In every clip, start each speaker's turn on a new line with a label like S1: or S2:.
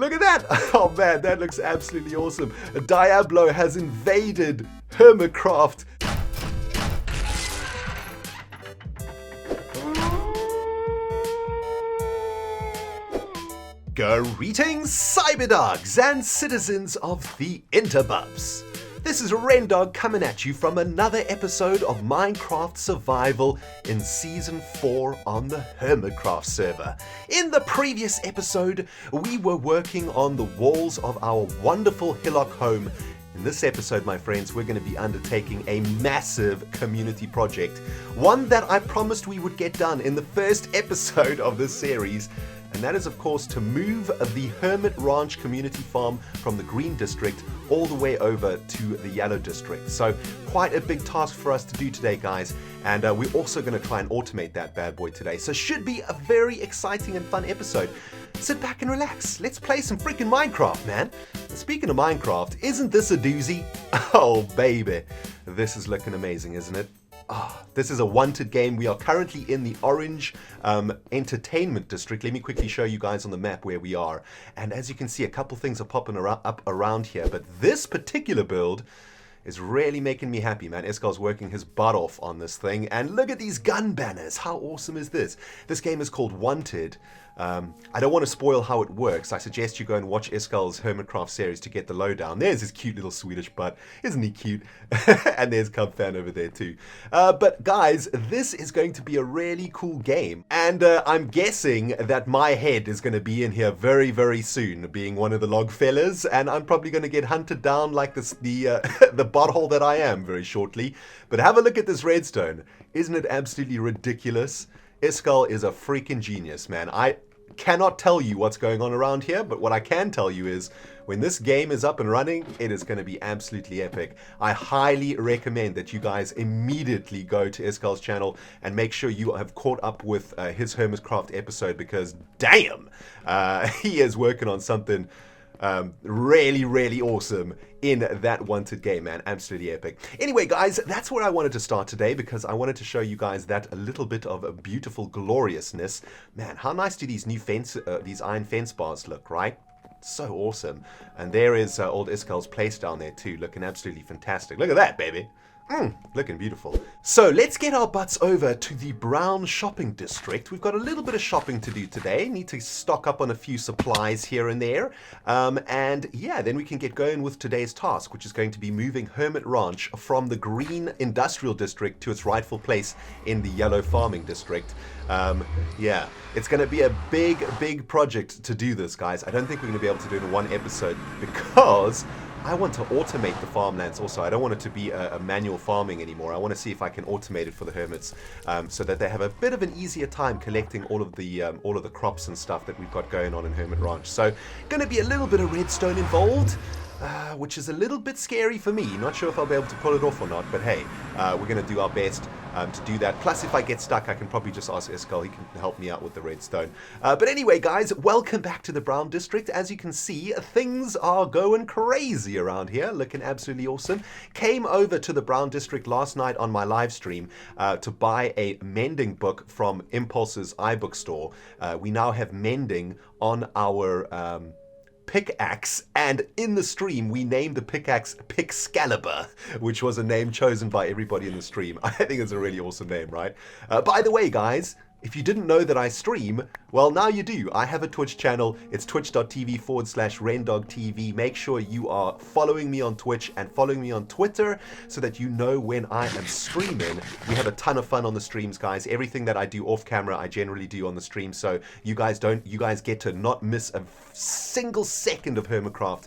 S1: Look at that. Oh man, that looks absolutely awesome. Diablo has invaded Hermitcraft. Greetings, Cyberdogs and citizens of the Interbubs. This is ReNDoG coming at you from another episode of Minecraft Survival in Season 4 on the Hermitcraft server. In the previous episode, we were working on the walls of our wonderful hillock home. In this episode, my friends, we're going to be undertaking a massive community project, one that I promised we would get done in the first episode of this series. And that is, of course, to move the Hermit Ranch community farm from the green district all the way over to the yellow district. So quite a big task for us to do today, guys. And we're also going to try and automate that bad boy today. So should be a very exciting and fun episode. Sit back and relax. Let's play some freaking Minecraft, man. And speaking of Minecraft, isn't this a doozy? Oh, baby. This is looking amazing, isn't it? This is a wanted game. We are currently in the orange entertainment district. Let me quickly show you guys on the map where we are. And as you can see, a couple things are popping up around here. But this particular build is really making me happy, man. Eskal's working his butt off on this thing. And look at these gun banners. How awesome is this? This game is called Wanted. I don't want to spoil how it works. I suggest you go and watch Eskal's Hermitcraft series to get the lowdown. There's his cute little Swedish butt. Isn't he cute? And there's Cubfan over there too. But guys, this is going to be a really cool game. And I'm guessing that my head is going to be in here very, very soon, being one of the log fellas. And I'm probably going to get hunted down like this, the butthole that I am very shortly. But have a look at this redstone. Isn't it absolutely ridiculous? Eskal is a freaking genius, man. I cannot tell you what's going on around here, but what I can tell you is when this game is up and running, it is going to be absolutely epic. I highly recommend that you guys immediately go to Eskal's channel and make sure you have caught up with his Hermitcraft episode, because damn, he is working on something really, really awesome in that wanted game, man. Absolutely epic. Anyway, guys, that's where I wanted to start today, because I wanted to show you guys that a little bit of a beautiful gloriousness. Man, how nice do these new these iron fence bars look, right? So awesome. And there is old Eskal's place down there too, looking absolutely fantastic. Look at that, baby. Looking beautiful. So let's get our butts over to the brown shopping district. We've got a little bit of shopping to do today. Need to stock up on a few supplies here and there. And yeah, then we can get going with today's task, which is going to be moving Hermit Ranch from the green industrial district to its rightful place in the yellow farming district. Yeah, it's going to be a big project to do this, guys. I don't think we're going to be able to do it in one episode, because I want to automate the farmlands also. I don't want it to be a manual farming anymore. I want to see if I can automate it for the hermits, so that they have a bit of an easier time collecting all of the crops and stuff that we've got going on in Hermit Ranch. So going to be a little bit of redstone involved, which is a little bit scary for me. Not sure if I'll be able to pull it off or not, but hey, we're going to do our best to do that. Plus, if I get stuck, I can probably just ask Eskal. He can help me out with the redstone. But anyway, guys, welcome back to the brown district. As you can see, things are going crazy around here, looking absolutely awesome. Came over to the brown district last night on my live stream to buy a mending book from Impulse's iBook store. We now have mending on our pickaxe, and in the stream we named the pickaxe Pixcalibur, which was a name chosen by everybody in the stream. I think it's a really awesome name, right? By the way, guys, if you didn't know that I stream, well, now you do. I have a Twitch channel. It's twitch.tv/ReNDoG Make sure you are following me on Twitch and following me on Twitter so that you know when I am streaming. We have a ton of fun on the streams, guys. Everything that I do off camera, I generally do on the stream. So you guys get to not miss a single second of Hermitcraft,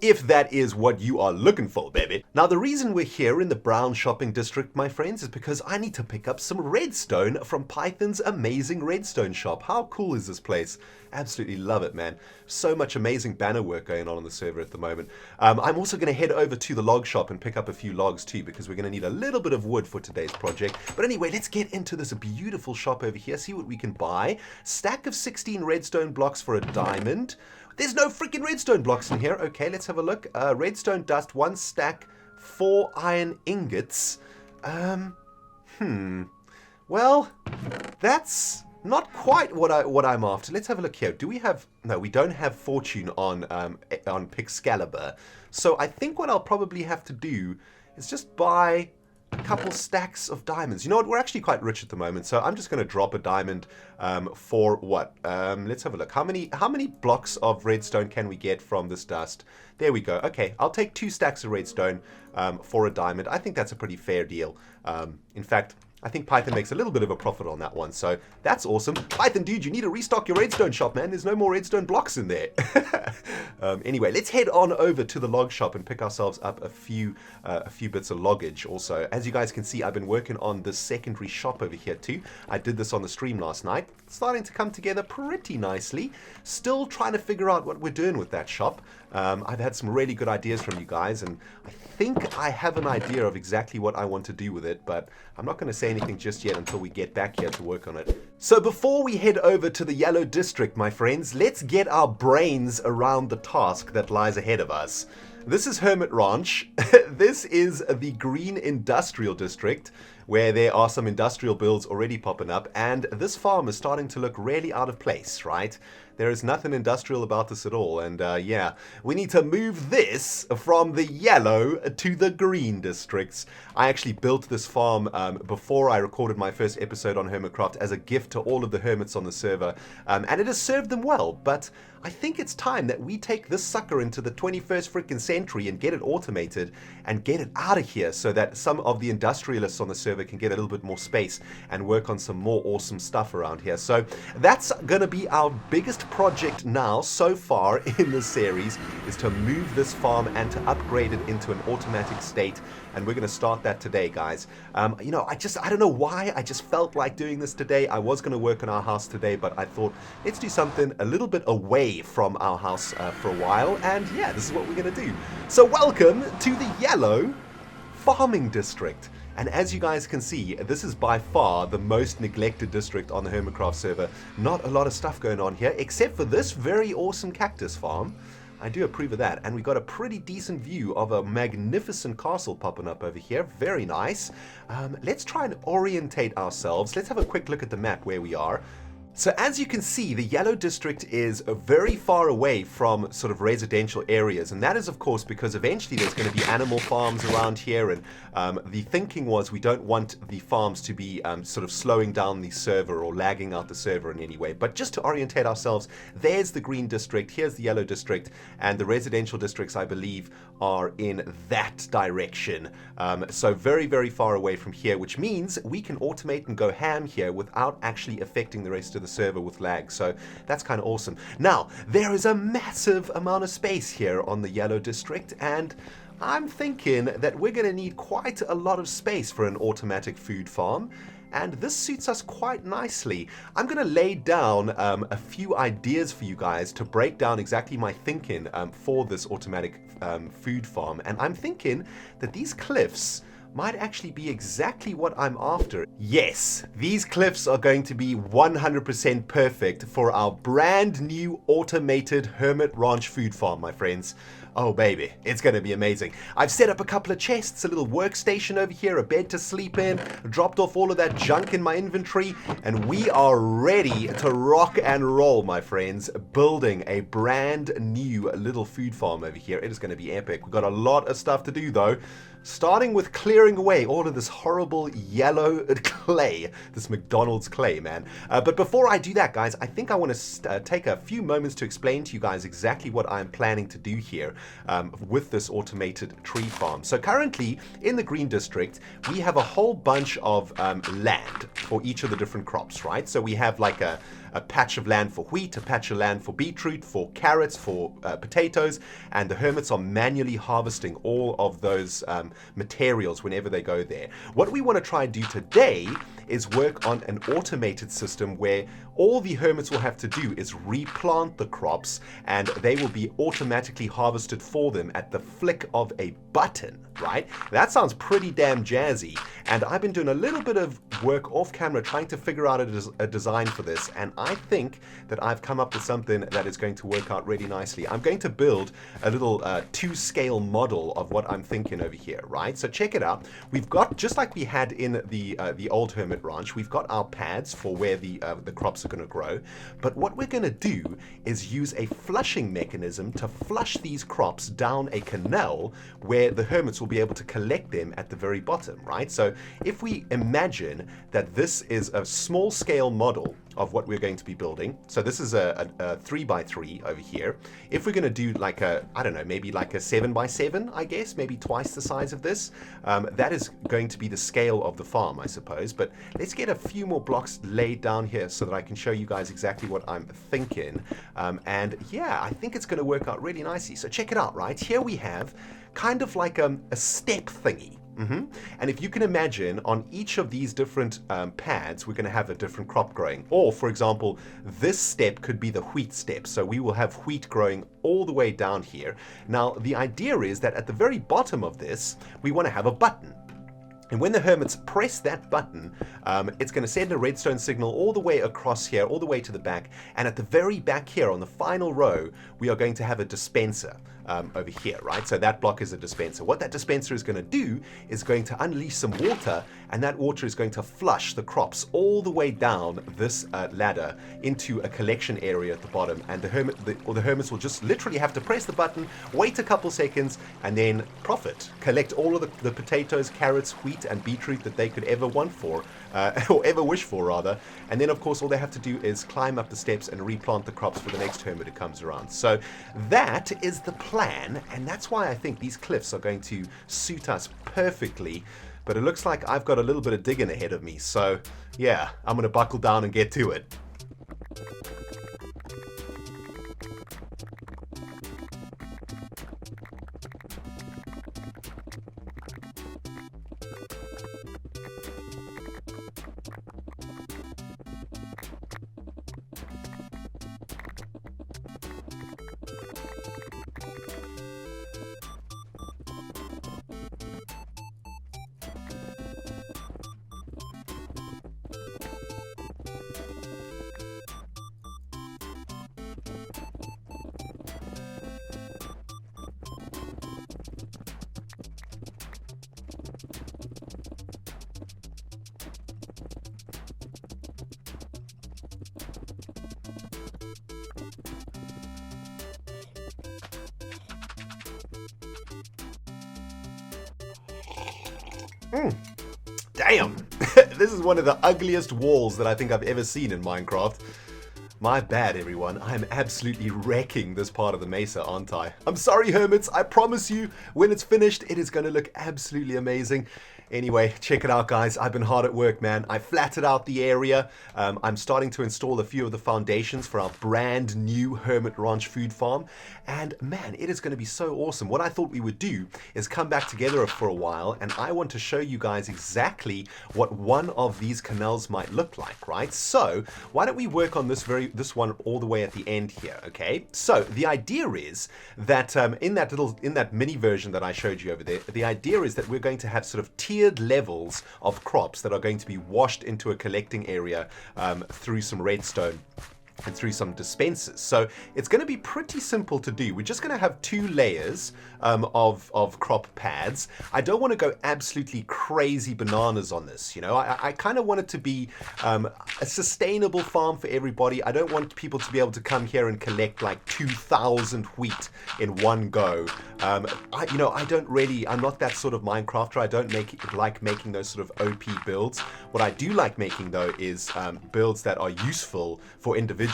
S1: if that is what you are looking for, baby. Now, the reason we're here in the brown shopping district, my friends, is because I need to pick up some redstone from Python's amazing redstone shop. How cool is this place? Absolutely love it, man. So much amazing banner work going on the server at the moment. I'm also going to head over to the log shop and pick up a few logs too, because we're going to need a little bit of wood for today's project. But anyway, let's get into this beautiful shop over here, see what we can buy. Stack of 16 redstone blocks for a diamond. There's no freaking redstone blocks in here. Okay, let's have a look. Redstone dust, 1 stack, 4 iron ingots. Well, that's Not quite what I'm after. Let's have a look here. Do we have... No, we don't have fortune on Pixcalibur. So I think what I'll probably have to do is just buy a couple stacks of diamonds. You know what? We're actually quite rich at the moment, so I'm just going to drop a diamond for what? Let's have a look. How many blocks of redstone can we get from this dust? There we go. Okay, I'll take 2 stacks of redstone for a diamond. I think that's a pretty fair deal. In fact, I think Python makes a little bit of a profit on that one, so that's awesome. Python, dude, you need to restock your redstone shop, man. There's no more redstone blocks in there. Anyway, let's head on over to the log shop and pick ourselves up a few bits of loggage also. As you guys can see, I've been working on this secondary shop over here too. I did this on the stream last night. It's starting to come together pretty nicely. Still trying to figure out what we're doing with that shop. I've had some really good ideas from you guys, and I think I have an idea of exactly what I want to do with it, but I'm not going to say anything just yet until we get back here to work on it. So before we head over to the yellow district, my friends, let's get our brains around the task that lies ahead of us. This is Hermit Ranch. This is the green industrial district, where there are some industrial builds already popping up, and this farm is starting to look really out of place, right? There is nothing industrial about this at all, and yeah, we need to move this from the yellow to the green districts. I actually built this farm before I recorded my first episode on Hermitcraft as a gift to all of the hermits on the server, and it has served them well, but I think it's time that we take this sucker into the 21st freaking century and get it automated and get it out of here so that some of the industrialists on the server can get a little bit more space and work on some more awesome stuff around here. So that's going to be our biggest project now so far in the series, is to move this farm and to upgrade it into an automatic state. And we're going to start that today, guys. You know, I don't know why, I just felt like doing this today. I was going to work on our house today, but I thought, let's do something a little bit away from our house for a while. And yeah, this is what we're going to do. So welcome to the yellow farming district. And as you guys can see, this is by far the most neglected district on the Hermitcraft server. Not a lot of stuff going on here, except for this very awesome cactus farm. I do approve of that. And we got a pretty decent view of a magnificent castle popping up over here. Very nice. Let's try and orientate ourselves. Let's have a quick look at the map where we are. So as you can see, the yellow district is very far away from sort of residential areas, and that is of course because eventually there's going to be animal farms around here, and the thinking was we don't want the farms to be sort of slowing down the server or lagging out the server in any way. But just to orientate ourselves, there's the green district, here's the yellow district, and the residential districts, I believe, are in that direction. So very, very far away from here, which means we can automate and go ham here without actually affecting the rest of the server with lag. So that's kind of awesome. Now, there is a massive amount of space here on the yellow district, and I'm thinking that we're going to need quite a lot of space for an automatic food farm. And this suits us quite nicely. I'm going to lay down a few ideas for you guys to break down exactly my thinking for this automatic food farm. And I'm thinking that these cliffs might actually be exactly what I'm after. Yes, these cliffs are going to be 100% perfect for our brand new automated Hermit Ranch food farm, my friends. Oh baby, it's going to be amazing. I've set up a couple of chests, a little workstation over here, a bed to sleep in, dropped off all of that junk in my inventory, and we are ready to rock and roll, my friends, building a brand new little food farm over here. It is going to be epic. We've got a lot of stuff to do though. Starting with clearing away all of this horrible yellow clay, this McDonald's clay, man. But before I do that, guys, I think I want to take a few moments to explain to you guys exactly what I'm planning to do here with this automated tree farm. So currently, in the green district, we have a whole bunch of land for each of the different crops, right? So we have like a patch of land for wheat, a patch of land for beetroot, for carrots, for potatoes, and the hermits are manually harvesting all of those materials whenever they go there. What we want to try and do today is work on an automated system where all the hermits will have to do is replant the crops and they will be automatically harvested for them at the flick of a button, right? That sounds pretty damn jazzy, and I've been doing a little bit of work off camera trying to figure out a design for this, and I think that I've come up with something that is going to work out really nicely. I'm going to build a little 2-scale model of what I'm thinking over here, right? So check it out. We've got, just like we had in the old Hermit Ranch, we've got our pads for where the crops are going to grow, but what we're going to do is use a flushing mechanism to flush these crops down a canal where the hermits will be able to collect them at the very bottom, right? So if we imagine that this is a small scale model of what we're going to be building, so this is a 3x3 over here. If we're going to do like a, I don't know, maybe like a 7x7, I guess, maybe twice the size of this, that is going to be the scale of the farm, I suppose. But let's get a few more blocks laid down here so that I can show you guys exactly what I'm thinking. And yeah, I think it's going to work out really nicely. So check it out, right? Here we have kind of like a step thingy. And if you can imagine, on each of these different pads, we're going to have a different crop growing. Or, for example, this step could be the wheat step. So we will have wheat growing all the way down here. Now, the idea is that at the very bottom of this, we want to have a button. And when the hermits press that button, it's going to send a redstone signal all the way across here, all the way to the back. And at the very back here, on the final row, we are going to have a dispenser over here, right? So that block is a dispenser. What that dispenser is going to do is going to unleash some water, and that water is going to flush the crops all the way down this ladder into a collection area at the bottom. And the hermits will just literally have to press the button, wait a couple seconds, and then profit. Collect all of the potatoes, carrots, wheat, and beetroot that they could ever want for, or ever wish for, rather. And then, of course, all they have to do is climb up the steps and replant the crops for the next hermit who comes around. So that is the plan, and that's why I think these cliffs are going to suit us perfectly. But it looks like I've got a little bit of digging ahead of me. So yeah, I'm going to buckle down and get to it. Damn! This is one of the ugliest walls that I think I've ever seen in Minecraft. My bad, everyone. I'm absolutely wrecking this part of the mesa, aren't I? I'm sorry, hermits. I promise you, when it's finished, it is going to look absolutely amazing. Anyway, check it out, guys. I've been hard at work, man. I flattened out the area. I'm starting to install a few of the foundations for our brand new Hermit Ranch food farm. And man, it is going to be so awesome. What I thought we would do is come back together for a while, and I want to show you guys exactly what one of these canals might look like, right? So why don't we work on this one all the way at the end here, okay? So the idea is that in that mini version that I showed you over there, the idea is that we're going to have sort of tiered levels of crops that are going to be washed into a collecting area through some redstone and through some dispensers. So it's going to be pretty simple to do. We're just going to have 2 layers of crop pads. I don't want to go absolutely crazy bananas on this. You know, I kind of want it to be a sustainable farm for everybody. I don't want people to be able to come here and collect like 2,000 wheat in one go. I'm not that sort of Minecrafter. I don't like making those sort of OP builds. What I do like making, though, is builds that are useful for individuals,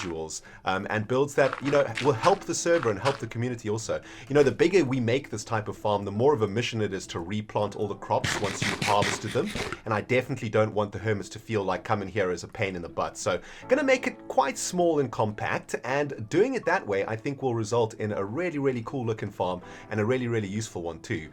S1: and builds that, you know, will help the server and help the community also. You know, the bigger we make this type of farm, the more of a mission it is to replant all the crops once you've harvested them. And I definitely don't want the hermits to feel like coming here is a pain in the butt. So going to make it quite small and compact, and doing it that way I think will result in a really, really cool looking farm, and a really, really useful one too.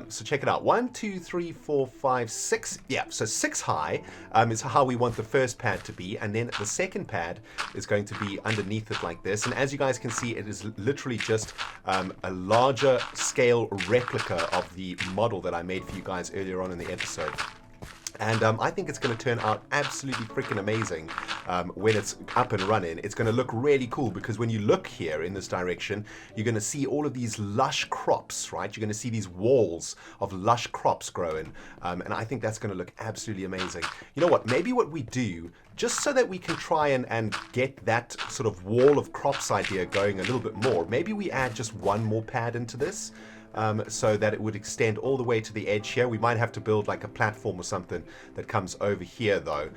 S1: So check it out. 1, 2, 3, 4, 5, 6. Yeah, so 6 high is how we want the first pad to be, and then the second pad is going to be underneath it like this. And as you guys can see, it is literally just a larger scale replica of the model that I made for you guys earlier on in the episode. And I think it's going to turn out absolutely freaking amazing when it's up and running. It's going to look really cool because when you look here in this direction, you're going to see all of these lush crops, right? You're going to see these walls of lush crops growing. And I think that's going to look absolutely amazing. You know what? Maybe what we do, just so that we can try and get that sort of wall of crops idea going a little bit more, maybe we add just one more pad into this. So that it would extend all the way to the edge here. We might have to build like a platform or something that comes over here though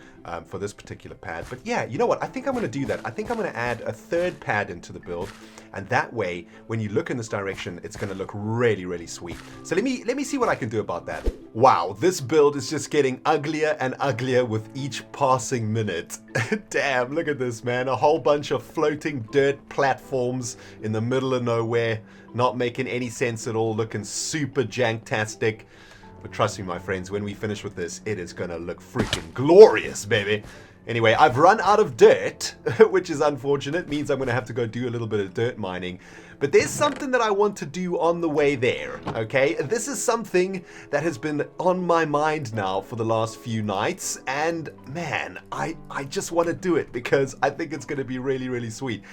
S1: for this particular pad. But yeah, you know what? I think I'm going to do that. I think I'm going to add a third pad into the build, and that way when you look in this direction, it's going to look really, really sweet. So let me see what I can do about that. Wow, this build is just getting uglier and uglier with each passing minute. Damn, look at this, man. A whole bunch of floating dirt platforms in the middle of nowhere. Not making any sense at all, looking super janktastic. But trust me, my friends, when we finish with this, it is going to look freaking glorious, baby. Anyway, I've run out of dirt, which is unfortunate. Means I'm going to have to go do a little bit of dirt mining. But there's something that I want to do on the way there, okay? This is something that has been on my mind now for the last few nights. And man, I just want to do it because I think it's going to be really, really sweet.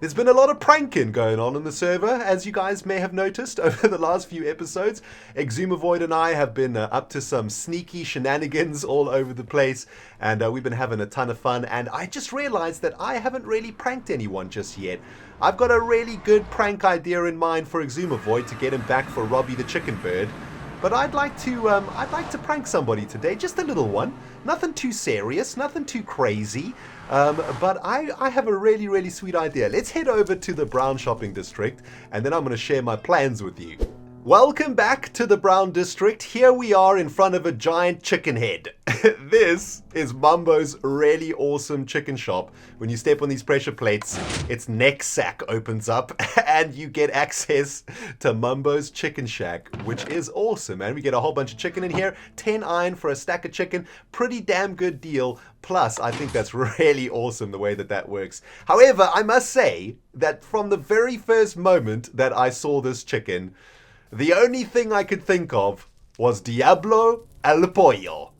S1: There's been a lot of pranking going on in the server, as you guys may have noticed over the last few episodes. Exumavoid and I have been up to some sneaky shenanigans all over the place, and we've been having a ton of fun, and I just realized that I haven't really pranked anyone just yet. I've got a really good prank idea in mind for Exumavoid to get him back for Robbie the chicken bird. But I'd like to prank somebody today, just a little one. Nothing too serious, nothing too crazy. But I have a really, really sweet idea. Let's head over to the Brown Shopping District, and then I'm going to share my plans with you. Welcome back to the Brown District. Here we are in front of a giant chicken head. This is Mumbo's really awesome chicken shop. When you step on these pressure plates, its neck sack opens up and you get access to Mumbo's chicken shack, which is awesome, man. We get a whole bunch of chicken in here, 10 iron for a stack of chicken. Pretty damn good deal. Plus, I think that's really awesome the way that that works. However, I must say that from the very first moment that I saw this chicken, the only thing I could think of was Diablo al Pollo.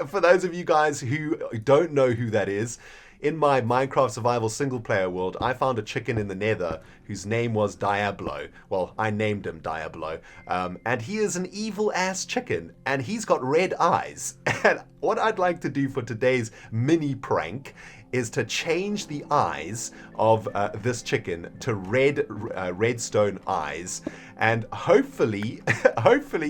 S1: For those of you guys who don't know who that is, in my Minecraft survival single player world, I found a chicken in the nether whose name was Diablo. Well, I named him Diablo. And he is an evil ass chicken, and he's got red eyes. And what I'd like to do for today's mini prank is to change the eyes of this chicken to redstone eyes. And hopefully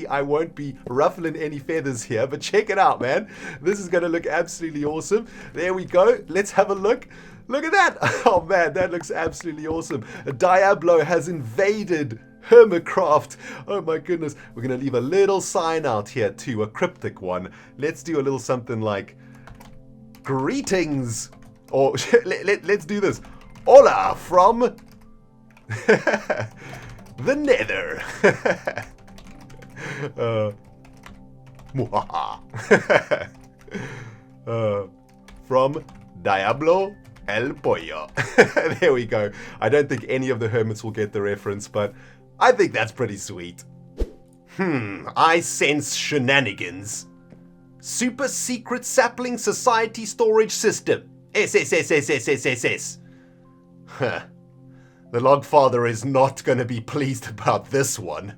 S1: I won't be ruffling any feathers here, but check it out, man. This is gonna look absolutely awesome. There we go. Let's have a look. Look at that. Oh man, that looks absolutely awesome. Diablo has invaded Hermitcraft. Oh my goodness. We're gonna leave a little sign out here too, a cryptic one. Let's do a little something like, greetings. Or let's do this. Hola from the nether. From Diablo el Pollo. There we go. I don't think any of the hermits will get the reference, but I think that's pretty sweet. I sense shenanigans. Super secret sapling society storage system. S. Huh. The Logfather is not going to be pleased about this one.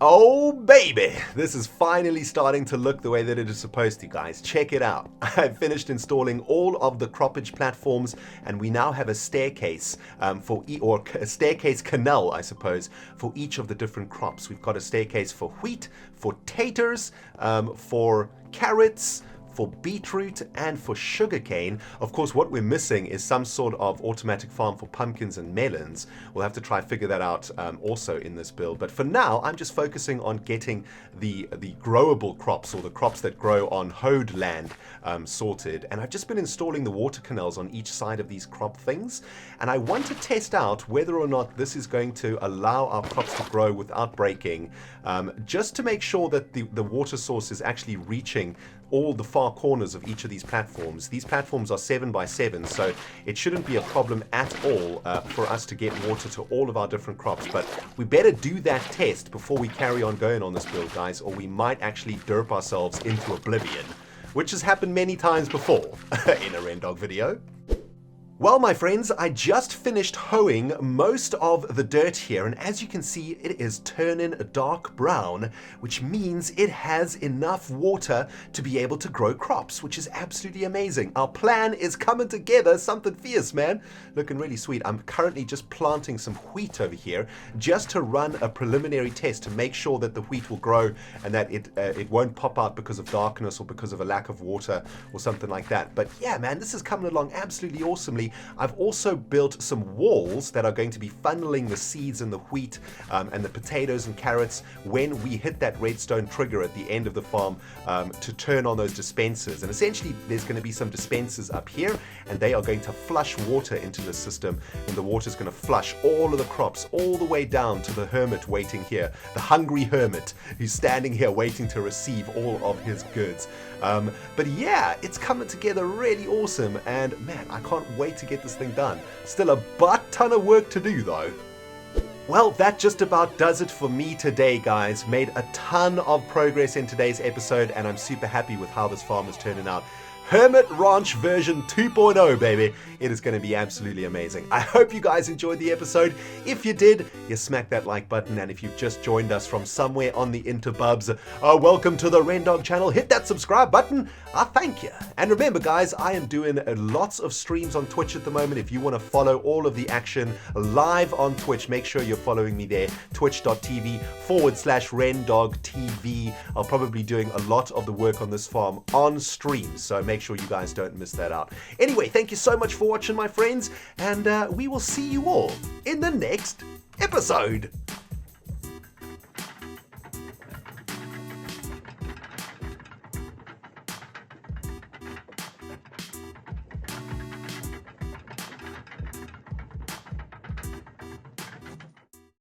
S1: Oh baby, this is finally starting to look the way that it is supposed to, guys. Check it out. I've finished installing all of the croppage platforms, and we now have a staircase or a staircase canal, I suppose, for each of the different crops. We've got a staircase for wheat, for taters, for carrots, for beetroot, and for sugarcane. Of course, what we're missing is some sort of automatic farm for pumpkins and melons. We'll have to try figure that out also in this build. But for now, I'm just focusing on getting the growable crops, or the crops that grow on hoed land, sorted. And I've just been installing the water canals on each side of these crop things. And I want to test out whether or not this is going to allow our crops to grow without breaking, just to make sure that the water source is actually reaching all the far corners of each of these platforms. These platforms are 7 by 7, so it shouldn't be a problem at all for us to get water to all of our different crops. But we better do that test before we carry on going on this build, guys, or we might actually derp ourselves into oblivion, which has happened many times before in a ReNDoG video. Well, my friends, I just finished hoeing most of the dirt here, and as you can see, it is turning a dark brown, which means it has enough water to be able to grow crops, which is absolutely amazing. Our plan is coming together, something fierce, man. Looking really sweet. I'm currently just planting some wheat over here just to run a preliminary test to make sure that the wheat will grow and that it won't pop out because of darkness or because of a lack of water or something like that. But yeah, man, this is coming along absolutely awesomely. I've also built some walls that are going to be funneling the seeds and the wheat and the potatoes and carrots when we hit that redstone trigger at the end of the farm to turn on those dispensers. And essentially there's going to be some dispensers up here, and they are going to flush water into the system, and the water is going to flush all of the crops all the way down to the hermit waiting here, the hungry hermit who's standing here waiting to receive all of his goods. But yeah, it's coming together really awesome, and man, I can't wait to get this thing done. Still a butt ton of work to do though. Well, that just about does it for me today, guys. Made a ton of progress in today's episode, and I'm super happy with how this farm is turning out. Hermit Ranch version 2.0, baby. It is going to be absolutely amazing. I hope you guys enjoyed the episode. If you did, you smack that like button. And if you've just joined us from somewhere on the interbubs, welcome to the ReNDoG channel. Hit that subscribe button. Thank you. And remember, guys, I am doing lots of streams on Twitch at the moment. If you want to follow all of the action live on Twitch, make sure you're following me there. Twitch.tv/ReNDoG TV. I'll probably be doing a lot of the work on this farm on stream, so make sure you guys don't miss that out. Anyway, thank you so much for watching, my friends, and we will see you all in the next episode.